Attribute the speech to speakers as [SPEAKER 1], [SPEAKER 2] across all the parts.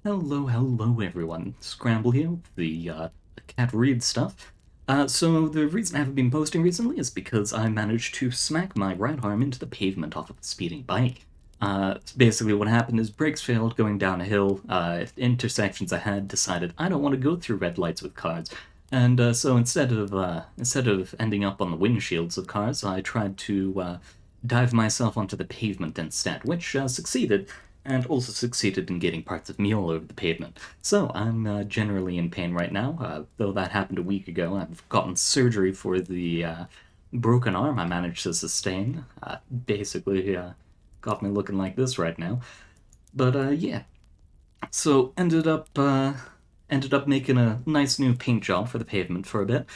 [SPEAKER 1] Hello everyone. Scramble here, the cat reads stuff. So the reason I haven't been posting recently is because I managed to smack my right arm into the pavement off of a speeding bike. Basically what happened is brakes failed going down a hill, intersections ahead, decided I don't want to go through red lights with cars. And so instead of ending up on the windshields of cars, I tried to dive myself onto the pavement instead, which succeeded, and also succeeded in getting parts of me all over the pavement. So I'm generally in pain right now, though that happened a week ago. I've gotten surgery for the broken arm I managed to sustain. Basically, got me looking like this right now. But yeah, so ended up making a nice new paint job for the pavement for a bit,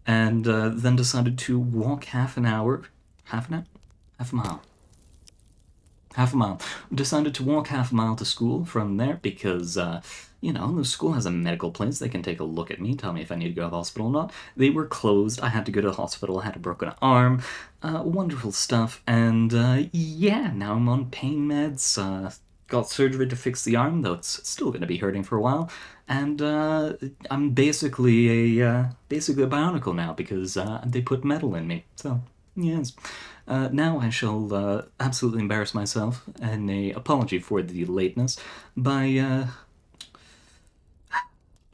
[SPEAKER 1] and then decided to walk half a mile. Half a mile. Decided to walk half a mile to school from there because, the school has a medical place. They can take a look at me, tell me if I need to go to the hospital or not. They were closed. I had to go to the hospital. I had a broken arm. Wonderful stuff. And, yeah, now I'm on pain meds. Got surgery to fix the arm, though it's still going to be hurting for a while. And, I'm basically a bionicle now because, they put metal in me. So, yes. Now I shall absolutely embarrass myself, and a apology for the lateness, by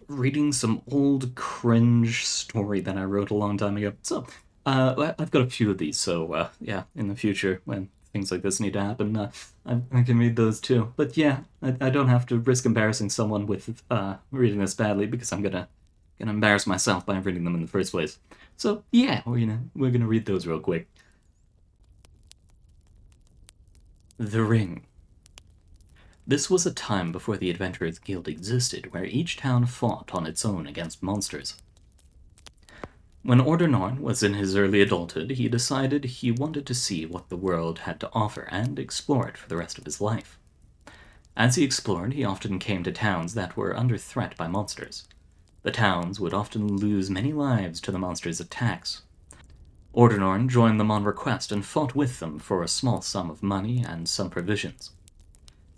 [SPEAKER 1] reading some old cringe story that I wrote a long time ago. So, I've got a few of these, so yeah, in the future, when things like this need to happen, I can read those too. But yeah, I don't have to risk embarrassing someone with reading this badly, because I'm gonna embarrass myself by reading them in the first place. So yeah, we're gonna read those real quick. The Ring. This was a time before the Adventurers Guild existed, where each town fought on its own against monsters. When Ordenorn was in his early adulthood, he decided he wanted to see what the world had to offer and explore it for the rest of his life. As he explored, he often came to towns that were under threat by monsters. The towns would often lose many lives to the monsters' attacks. Ordenorn joined them on request and fought with them for a small sum of money and some provisions.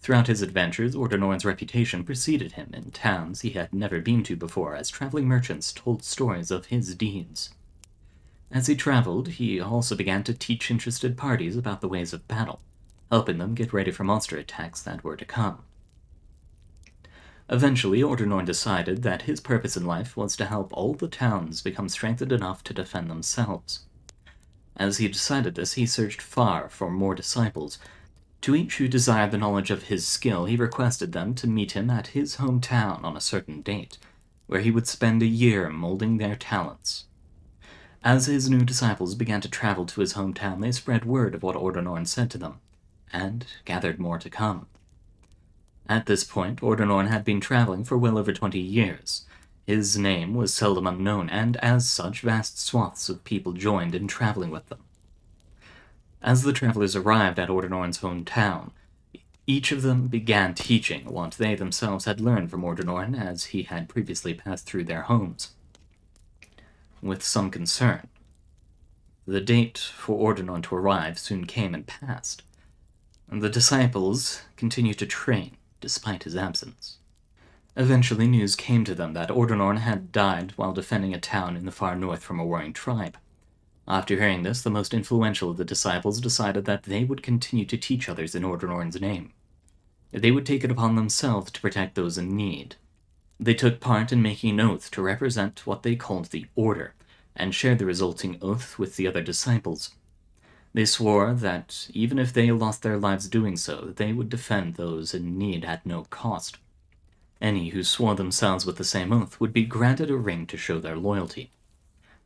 [SPEAKER 1] Throughout his adventures, Ordenorn's reputation preceded him in towns he had never been to before, as traveling merchants told stories of his deeds. As he traveled, he also began to teach interested parties about the ways of battle, helping them get ready for monster attacks that were to come. Eventually, Ordenorn decided that his purpose in life was to help all the towns become strengthened enough to defend themselves. As he decided this, he searched far for more disciples. To each who desired the knowledge of his skill, he requested them to meet him at his hometown on a certain date, where he would spend a year molding their talents. As his new disciples began to travel to his hometown, they spread word of what Ordenorn said to them, and gathered more to come. At this point, Ordenorn had been traveling for well over 20 years. His name was seldom unknown, and as such, vast swaths of people joined in traveling with them. As the travelers arrived at Ordenorn's hometown, each of them began teaching what they themselves had learned from Ordenorn as he had previously passed through their homes. With some concern, the date for Ordenorn to arrive soon came and passed, and the disciples continued to train despite his absence. Eventually, news came to them that Ordenorn had died while defending a town in the far north from a warring tribe. After hearing this, the most influential of the disciples decided that they would continue to teach others in Ordenorn's name. They would take it upon themselves to protect those in need. They took part in making an oath to represent what they called the Order, and shared the resulting oath with the other disciples. They swore that, even if they lost their lives doing so, they would defend those in need at no cost. Any who swore themselves with the same oath would be granted a ring to show their loyalty.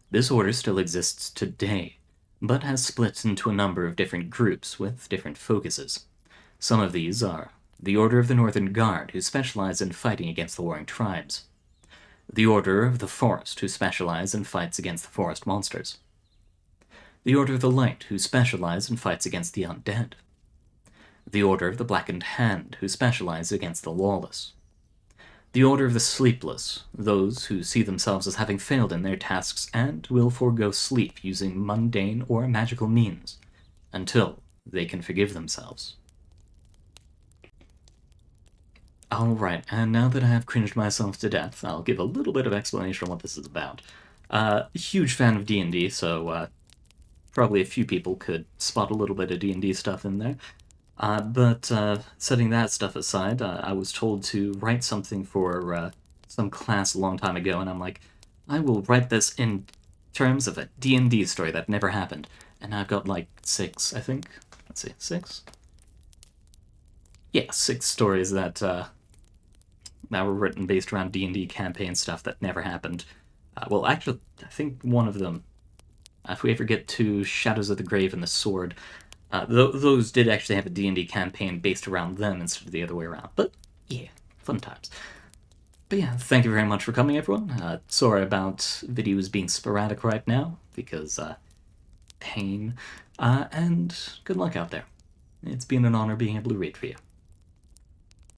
[SPEAKER 1] This order still exists today, but has split into a number of different groups with different focuses. Some of these are the Order of the Northern Guard, who specialize in fighting against the warring tribes; the Order of the Forest, who specialize in fights against the forest monsters; the Order of the Light, who specialize in fights against the undead; the Order of the Blackened Hand, who specialize against the lawless; the Order of the Sleepless, those who see themselves as having failed in their tasks and will forego sleep using mundane or magical means, until they can forgive themselves. Alright, and now that I have cringed myself to death, I'll give a little bit of explanation on what this is about. Huge fan of D&D, so probably a few people could spot a little bit of D&D stuff in there. But setting that stuff aside, I was told to write something for some class a long time ago, and I'm like, I will write this in terms of a D&D story that never happened. And I've got like 6, I think. Let's see, 6? Yeah, 6 stories that were written based around D&D campaign stuff that never happened. Well, actually, I think one of them, if we ever get to Shadows of the Grave and the Sword, those did actually have a D&D campaign based around them instead of the other way around. But yeah, fun times. But yeah, thank you very much for coming, everyone. Sorry about videos being sporadic right now, because pain. And good luck out there. It's been an honor being able to read for you.